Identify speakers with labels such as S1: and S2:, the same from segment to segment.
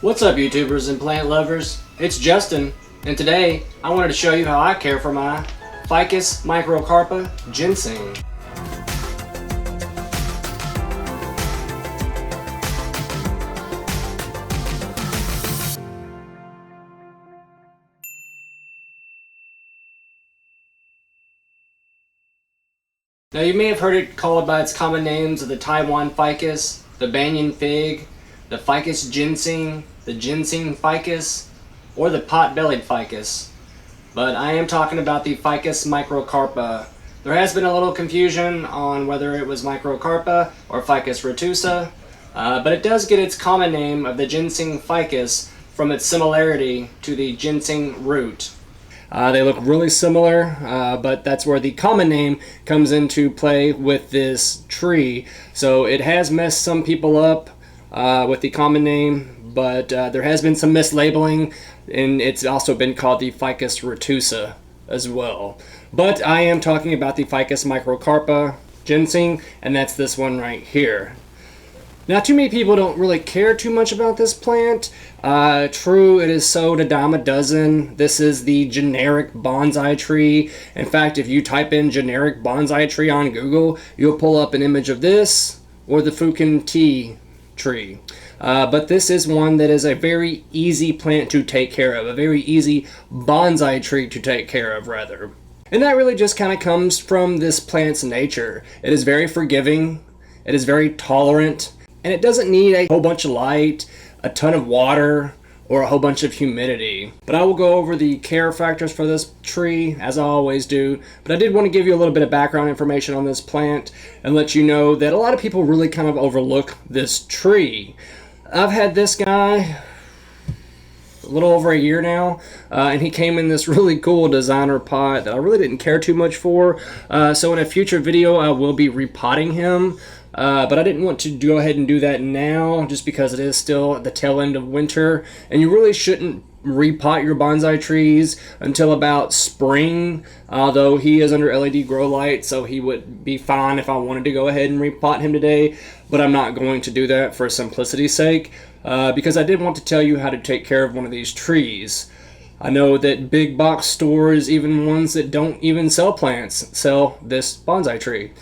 S1: What's up, YouTubers and plant lovers? It's Justin, and today I wanted to show you how I care for my Ficus Microcarpa ginseng. Now, you may have heard it called by its common names of the Taiwan ficus, the banyan fig, the ficus ginseng, the ginseng ficus, or the pot-bellied ficus. But I am talking about the Ficus Microcarpa. There has been a little confusion on whether it was Microcarpa or Ficus retusa, but it does get its common name of the ginseng ficus from its similarity to the ginseng root. They look really similar, but that's where the common name comes into play with this tree. So it has messed some people up with the common name, but there has been some mislabeling, and it's also been called the Ficus retusa as well. But I am talking about the Ficus Microcarpa ginseng, and that's this one right here. Now, too many people don't really care too much about this plant. True, it is sold a dime a dozen. This is the generic bonsai tree. In fact, if you type in generic bonsai tree on Google, you'll pull up an image of this or the Thuyen N tree. But this is one that is a very easy plant to take care of, a very easy bonsai tree to take care of, rather. And that really just kind of comes from this plant's nature. It is very forgiving, it is very tolerant, and it doesn't need a whole bunch of light, a ton of water, or a whole bunch of humidity. But I will go over the care factors for this tree, as I always do. But I did want to give you a little bit of background information on this plant and let you know that a lot of people really kind of overlook this tree. I've had this guy a little over a year now, and he came in this really cool designer pot that I really didn't care too much for. So in a future video, I will be repotting him. But I didn't want to go ahead and do that now just because it is still at the tail end of winter, and you really shouldn't repot your bonsai trees until about spring, although he is under LED grow light, so he would be fine if I wanted to go ahead and repot him today, but I'm not going to do that for simplicity's sake, because I did want to tell you how to take care of one of these trees. I know that big box stores, even ones that don't even sell plants, sell this bonsai tree.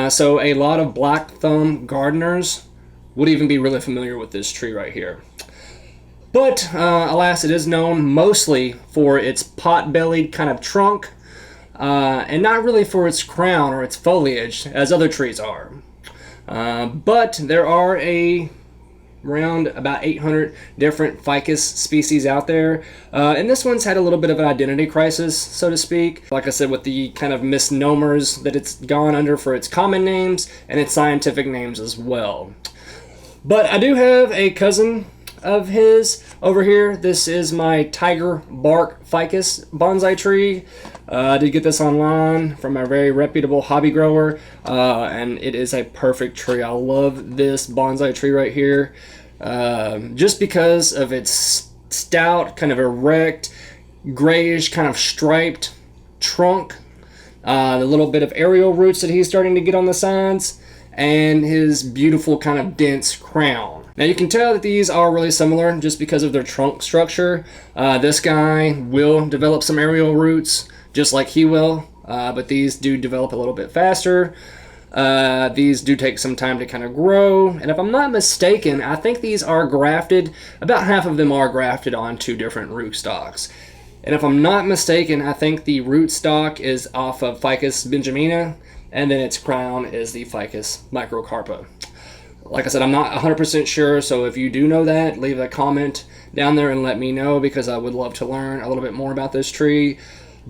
S1: So a lot of black thumb gardeners would even be really familiar with this tree right here. But alas, it is known mostly for its pot-bellied kind of trunk, and not really for its crown or its foliage, as other trees are. But there are around about 800 different ficus species out there, and this one's had a little bit of an identity crisis, so to speak. Like I said, with the kind of misnomers that it's gone under for its common names and its scientific names as well. But I do have a cousin of his over here. This is my tiger bark ficus bonsai tree. I did get this online from a very reputable hobby grower, and it is a perfect tree. I love this bonsai tree right here, just because of its stout, kind of erect, grayish, kind of striped trunk, the little bit of aerial roots that he's starting to get on the sides, and his beautiful kind of dense crown. Now you can tell that these are really similar just because of their trunk structure. This guy will develop some aerial roots just like he will, but these do develop a little bit faster. These do take some time to kind of grow, and if I'm not mistaken, I think these are grafted. About half of them are grafted on two different rootstocks. And if I'm not mistaken, I think the rootstock is off of Ficus benjamina, and then its crown is the Ficus Microcarpa. Like I said, I'm not 100% sure, so if you do know that, leave a comment down there and let me know, because I would love to learn a little bit more about this tree.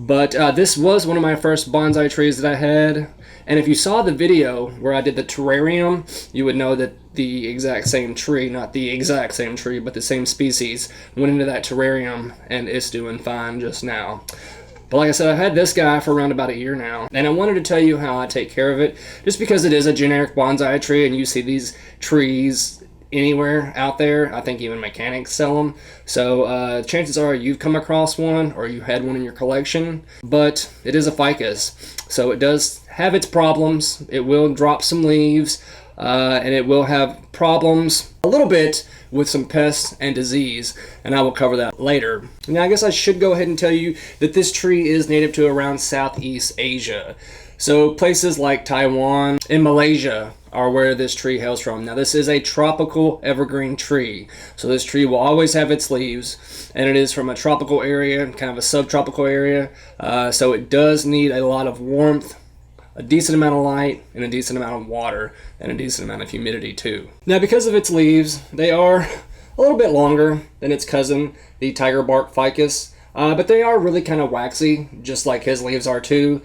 S1: But this was one of my first bonsai trees that I had, and if you saw the video where I did the terrarium, you would know that the exact same tree, not the exact same tree, but the same species, went into that terrarium, and it's doing fine just now. But like I said, I've had this guy for around about a year now, and I wanted to tell you how I take care of it, just because it is a generic bonsai tree, and you see these trees anywhere out there. I think even mechanics sell them. So chances are you've come across one, or you had one in your collection, but it is a ficus. So it does have its problems. It will drop some leaves. and it will have problems a little bit with some pests and disease, and I will cover that later. Now, I guess I should go ahead and tell you that this tree is native to around Southeast Asia. So places like Taiwan and Malaysia are where this tree hails from. Now, this is a tropical evergreen tree, so this tree will always have its leaves, and it is from a tropical area, kind of a subtropical area, so it does need a lot of warmth, a decent amount of light, and a decent amount of water, and a decent amount of humidity too. Now, because of its leaves, they are a little bit longer than its cousin, the tiger bark ficus, but they are really kind of waxy, just like his leaves are too,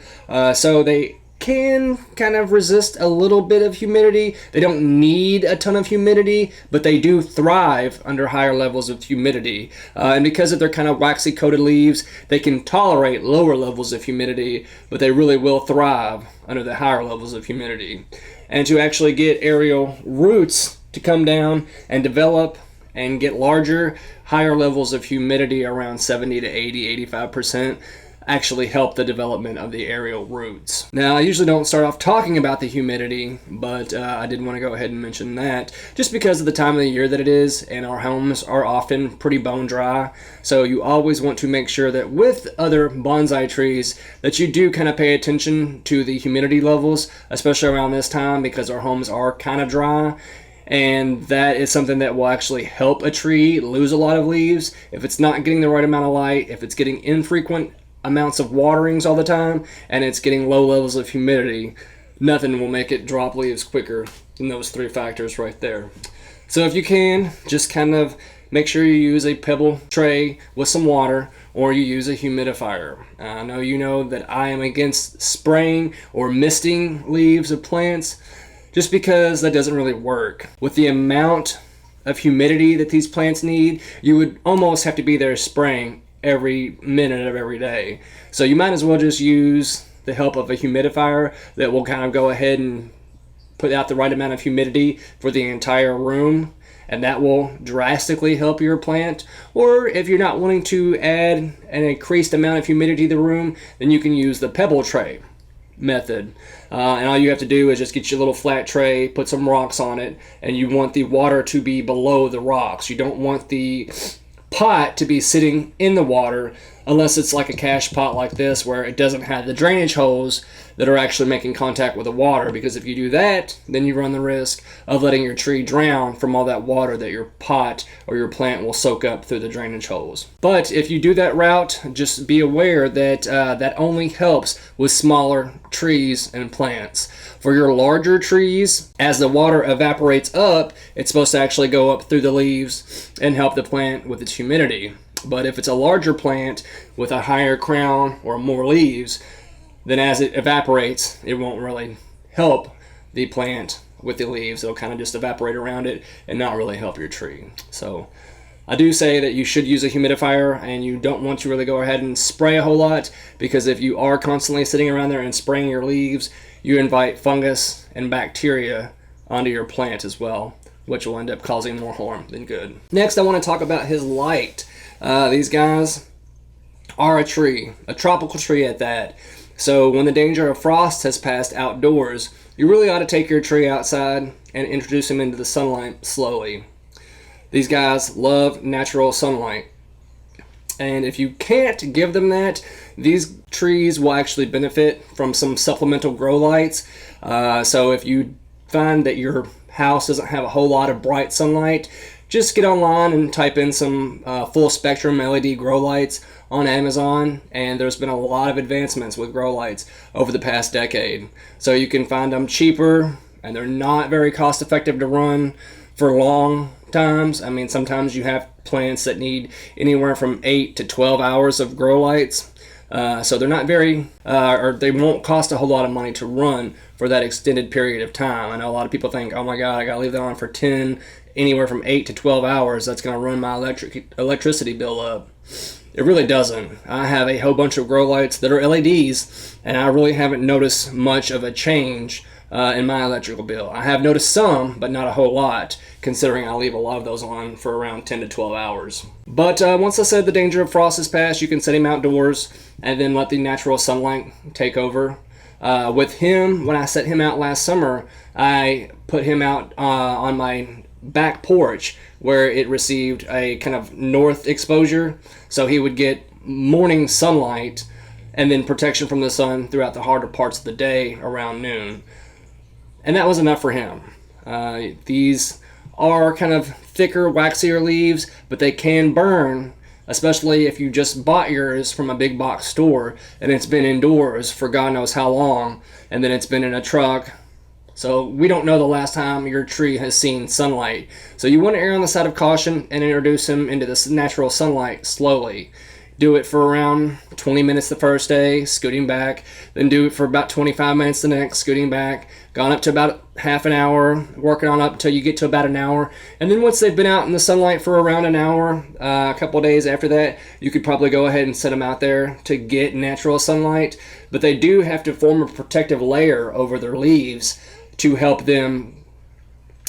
S1: so they can kind of resist a little bit of humidity. They don't need a ton of humidity, but they do thrive under higher levels of humidity. And because of their kind of waxy coated leaves, they can tolerate lower levels of humidity, but they really will thrive under the higher levels of humidity. And to actually get aerial roots to come down and develop and get larger, higher levels of humidity around 70 to 80, 85%, actually help the development of the aerial roots. Now, I usually don't start off talking about the humidity, but I did want to go ahead and mention that just because of the time of the year that it is, and our homes are often pretty bone dry, so you always want to make sure that with other bonsai trees that you do kind of pay attention to the humidity levels, especially around this time because our homes are kind of dry. And that is something that will actually help a tree lose a lot of leaves if it's not getting the right amount of light, if it's getting infrequent amounts of waterings all the time, and it's getting low levels of humidity. Nothing will make it drop leaves quicker than those three factors right there. So if you can, just kind of make sure you use a pebble tray with some water, or you use a humidifier. I know you know that I am against spraying or misting leaves of plants, just because that doesn't really work. With the amount of humidity that these plants need, you would almost have to be there spraying every minute of every day. So you might as well just use the help of a humidifier that will kind of go ahead and put out the right amount of humidity for the entire room, and that will drastically help your plant. Or if you're not wanting to add an increased amount of humidity to the room, then you can use the pebble tray method. And all you have to do is just get your little flat tray, put some rocks on it, and you want the water to be below the rocks. You don't want the pot to be sitting in the water unless it's like a cache pot like this where it doesn't have the drainage holes that are actually making contact with the water, because if you do that, then you run the risk of letting your tree drown from all that water that your pot or your plant will soak up through the drainage holes. But if you do that route, just be aware that that only helps with smaller trees and plants. For your larger trees, as the water evaporates up, it's supposed to actually go up through the leaves and help the plant with its humidity. But if it's a larger plant with a higher crown or more leaves, then as it evaporates, it won't really help the plant with the leaves. It'll kind of just evaporate around it and not really help your tree. So I do say that you should use a humidifier, and you don't want to really go ahead and spray a whole lot, because if you are constantly sitting around there and spraying your leaves, you invite fungus and bacteria onto your plant as well, which will end up causing more harm than good. Next, I want to talk about his light. These guys are a tree, a tropical tree at that. So when the danger of frost has passed outdoors, you really ought to take your tree outside and introduce him into the sunlight slowly. These guys love natural sunlight. And if you can't give them that, these trees will actually benefit from some supplemental grow lights. So if you find that your house doesn't have a whole lot of bright sunlight, just get online and type in some full spectrum LED grow lights on Amazon, and there's been a lot of advancements with grow lights over the past decade. So you can find them cheaper, and they're not very cost effective to run for long times. I mean, sometimes you have plants that need anywhere from 8 to 12 hours of grow lights. So they're not very, or they won't cost a whole lot of money to run for that extended period of time. I know a lot of people think, oh my God, I gotta leave that on for 10, anywhere from 8 to 12 hours. That's gonna run my electricity bill up. It really doesn't. I have a whole bunch of grow lights that are LEDs, and I really haven't noticed much of a change in my electrical bill. I have noticed some, but not a whole lot, considering I leave a lot of those on for around 10 to 12 hours. But once I said the danger of frost is past, you can set him outdoors and then let the natural sunlight take over. With him, when I set him out last summer, I put him out on my back porch where it received a kind of north exposure, so he would get morning sunlight and then protection from the sun throughout the harder parts of the day around noon. And that was enough for him. These are kind of thicker, waxier leaves, but they can burn, especially if you just bought yours from a big box store and it's been indoors for God knows how long, and then it's been in a truck. So we don't know the last time your tree has seen sunlight. So you want to err on the side of caution and introduce him into this natural sunlight slowly. Do it for around 20 minutes the first day, scooting back. Then do it for about 25 minutes the next, scooting back. Gone up to about half an hour, working on up until you get to about an hour. And then once they've been out in the sunlight for around an hour, a couple of days after that, you could probably go ahead and set them out there to get natural sunlight. But they do have to form a protective layer over their leaves to help them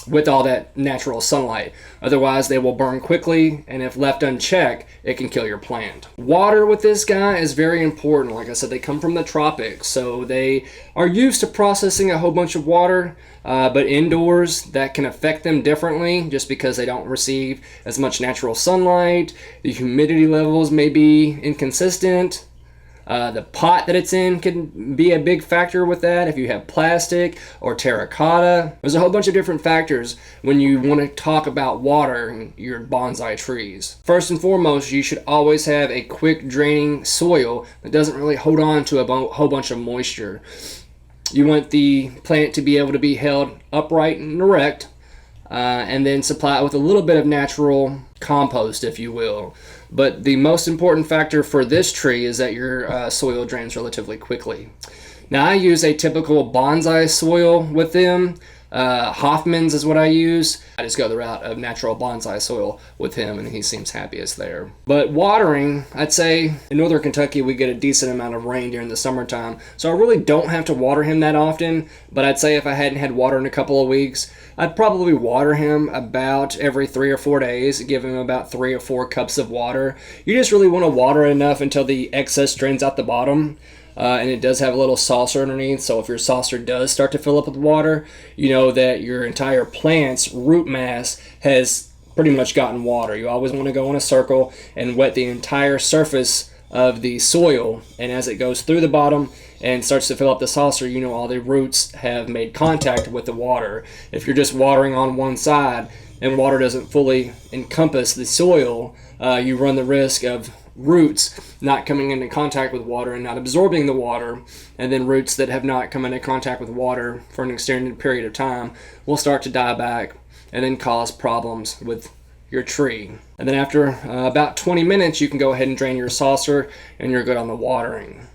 S1: with all that natural sunlight. Otherwise, they will burn quickly, and if left unchecked, it can kill your plant. Water with this guy is very important. Like I said, they come from the tropics, so they are used to processing a whole bunch of water, but indoors, that can affect them differently just because they don't receive as much natural sunlight. The humidity levels may be inconsistent. The pot that it's in can be a big factor with that. If you have plastic or terracotta, there's a whole bunch of different factors when you want to talk about water your bonsai trees. First and foremost, you should always have a quick draining soil that doesn't really hold on to a whole bunch of moisture. You want the plant to be able to be held upright and erect, and then supply it with a little bit of natural compost, if you will. But the most important factor for this tree is that your soil drains relatively quickly. Now, I use a typical bonsai soil with them. Hoffman's is what I use. I just go the route of natural bonsai soil with him, and he seems happiest there. But watering, I'd say in northern Kentucky we get a decent amount of rain during the summertime, so I really don't have to water him that often. But I'd say if I hadn't had water in a couple of weeks, I'd probably water him about every 3 or 4 days, give him about 3 or 4 cups of water. You just really want to water enough until the excess drains out the bottom. And it does have a little saucer underneath, so if your saucer does start to fill up with water, you know that your entire plant's root mass has pretty much gotten water. You always want to go in a circle and wet the entire surface of the soil, and as it goes through the bottom and starts to fill up the saucer, you know all the roots have made contact with the water. If you're just watering on one side and water doesn't fully encompass the soil, you run the risk of roots not coming into contact with water and not absorbing the water, and then roots that have not come into contact with water for an extended period of time will start to die back and then cause problems with your tree. And then after about 20 minutes, you can go ahead and drain your saucer and you're good on the watering.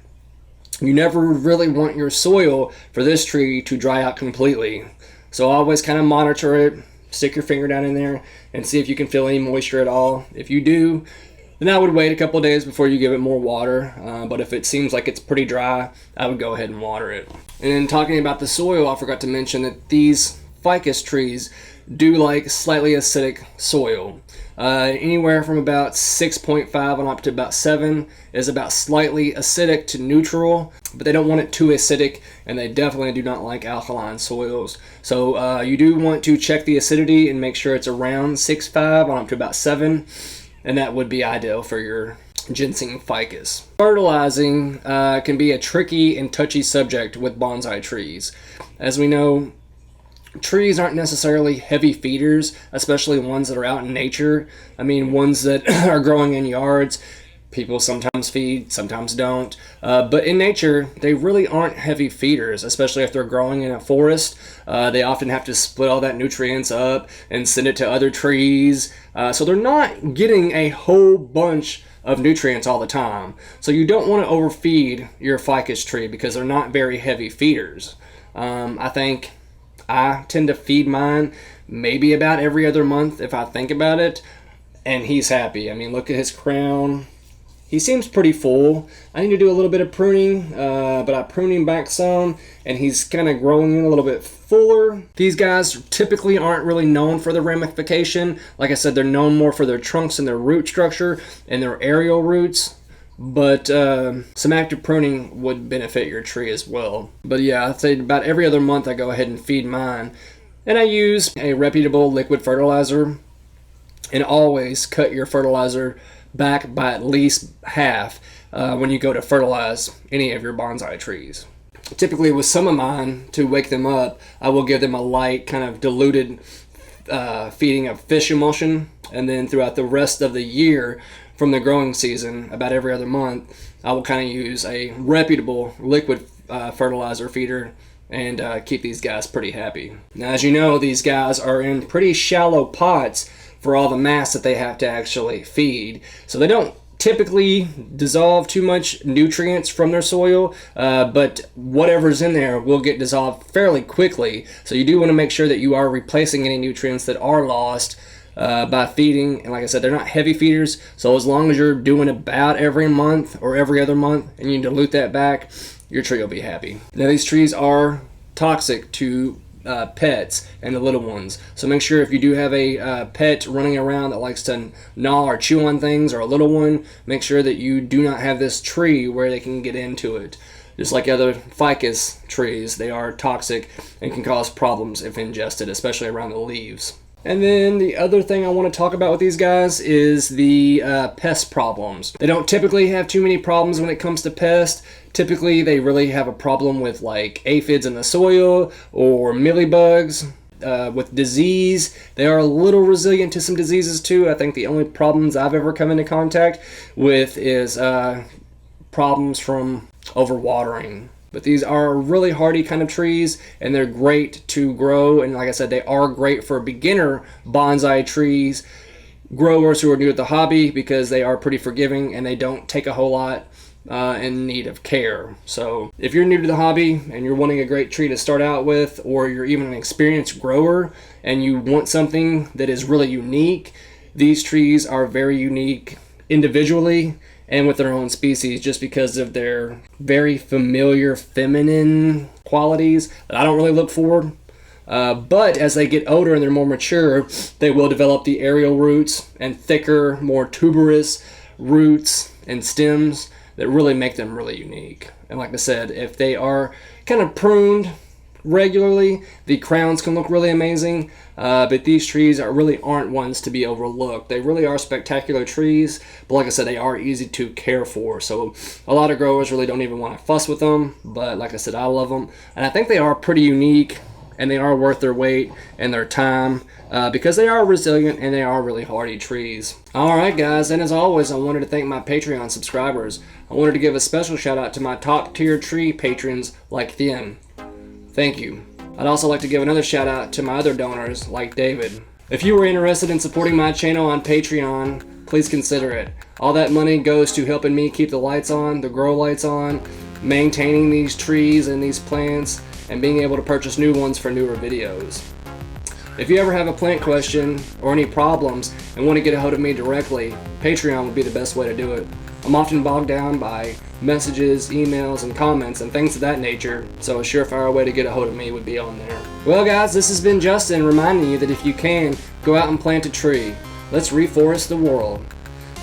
S1: You never really want your soil for this tree to dry out completely, so always kind of monitor it, stick your finger down in there and see if you can feel any moisture at all. If you do, then I would wait a couple of days before you give it more water, but if it seems like it's pretty dry, I would go ahead and water it. And then talking about the soil, I forgot to mention that these ficus trees do like slightly acidic soil. Anywhere from about 6.5 on up to about 7 is about slightly acidic to neutral, but they don't want it too acidic, and they definitely do not like alkaline soils. So you do want to check the acidity and make sure it's around 6.5 on up to about 7. And that would be ideal for your ginseng ficus. Fertilizing can be a tricky and touchy subject with bonsai trees. As we know, trees aren't necessarily heavy feeders, especially ones that are out in nature. I mean, ones that are growing in yards, people sometimes feed, sometimes don't. But in nature, they really aren't heavy feeders, especially if they're growing in a forest. They often have to split all that nutrients up and send it to other trees. So they're not getting a whole bunch of nutrients all the time. So you don't want to overfeed your ficus tree because they're not very heavy feeders. I think I tend to feed mine maybe about every other month if I think about it, and he's happy. I mean, look at his crown. He seems pretty full. I need to do a little bit of pruning, but I prune him back some, and he's kind of growing in a little bit fuller. These guys typically aren't really known for their ramification. Like I said, they're known more for their trunks and their root structure and their aerial roots. but some active pruning would benefit your tree as well. But yeah, I'd say about every other month I go ahead and feed mine. And I use a reputable liquid fertilizer. And always cut your fertilizer back by at least half when you go to fertilize any of your bonsai trees. Typically with some of mine, to wake them up, I will give them a light kind of diluted feeding of fish emulsion, and then throughout the rest of the year from the growing season, about every other month, I will kind of use a reputable liquid fertilizer feeder and keep these guys pretty happy. Now, as you know, these guys are in pretty shallow pots for all the mass that they have to actually feed, so they don't typically dissolve too much nutrients from their soil, but whatever's in there will get dissolved fairly quickly. So you do want to make sure that you are replacing any nutrients that are lost by feeding. And like I said, they're not heavy feeders, so as long as you're doing about every month or every other month and you dilute that back, your tree will be happy. Now, these trees are toxic to pets and the little ones, so make sure if you do have a pet running around that likes to gnaw or chew on things, or a little one, make sure that you do not have this tree where they can get into it. Just like other ficus trees, they are toxic and can cause problems if ingested, especially around the leaves. And then the other thing I want to talk about with these guys is the pest problems. They don't typically have too many problems when it comes to pests. Typically they really have a problem with like aphids in the soil or mealybugs. With disease, they are a little resilient to some diseases too. I think the only problems I've ever come into contact with is problems from overwatering. But these are really hardy kind of trees, and they're great to grow. And like I said, they are great for beginner bonsai trees, growers who are new to the hobby, because they are pretty forgiving and they don't take a whole lot in need of care. So if you're new to the hobby and you're wanting a great tree to start out with, or you're even an experienced grower and you want something that is really unique, these trees are very unique individually and with their own species, just because of their very familiar feminine qualities that I don't really look for. But as they get older and they're more mature, they will develop the aerial roots and thicker, more tuberous roots and stems that really make them really unique. And like I said, if they are kind of pruned regularly, the crowns can look really amazing, but these trees really aren't ones to be overlooked. They really are spectacular trees, but like I said, they are easy to care for, so a lot of growers really don't even want to fuss with them. But like I said, I love them, and I think they are pretty unique, and they are worth their weight and their time, because they are resilient and they are really hardy trees. Alright guys, and as always, I wanted to thank my Patreon subscribers. I wanted to give a special shout out to my top tier tree patrons like Thuyen. Thank you. I'd also like to give another shout out to my other donors like David. If you were interested in supporting my channel on Patreon, please consider it. All that money goes to helping me keep the lights on, the grow lights on, maintaining these trees and these plants, and being able to purchase new ones for newer videos. If you ever have a plant question or any problems and want to get a hold of me directly, Patreon would be the best way to do it. I'm often bogged down by messages, emails, and comments and things of that nature, so a surefire way to get a hold of me would be on there. Well guys, this has been Justin reminding you that if you can, go out and plant a tree. Let's reforest the world.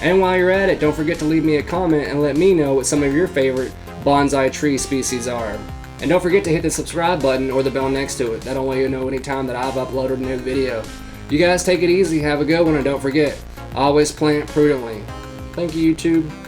S1: And while you're at it, don't forget to leave me a comment and let me know what some of your favorite bonsai tree species are. And don't forget to hit the subscribe button or the bell next to it. That way you'll know anytime that I've uploaded a new video. You guys take it easy, have a good one, and don't forget, always plant prudently. Thank you, YouTube.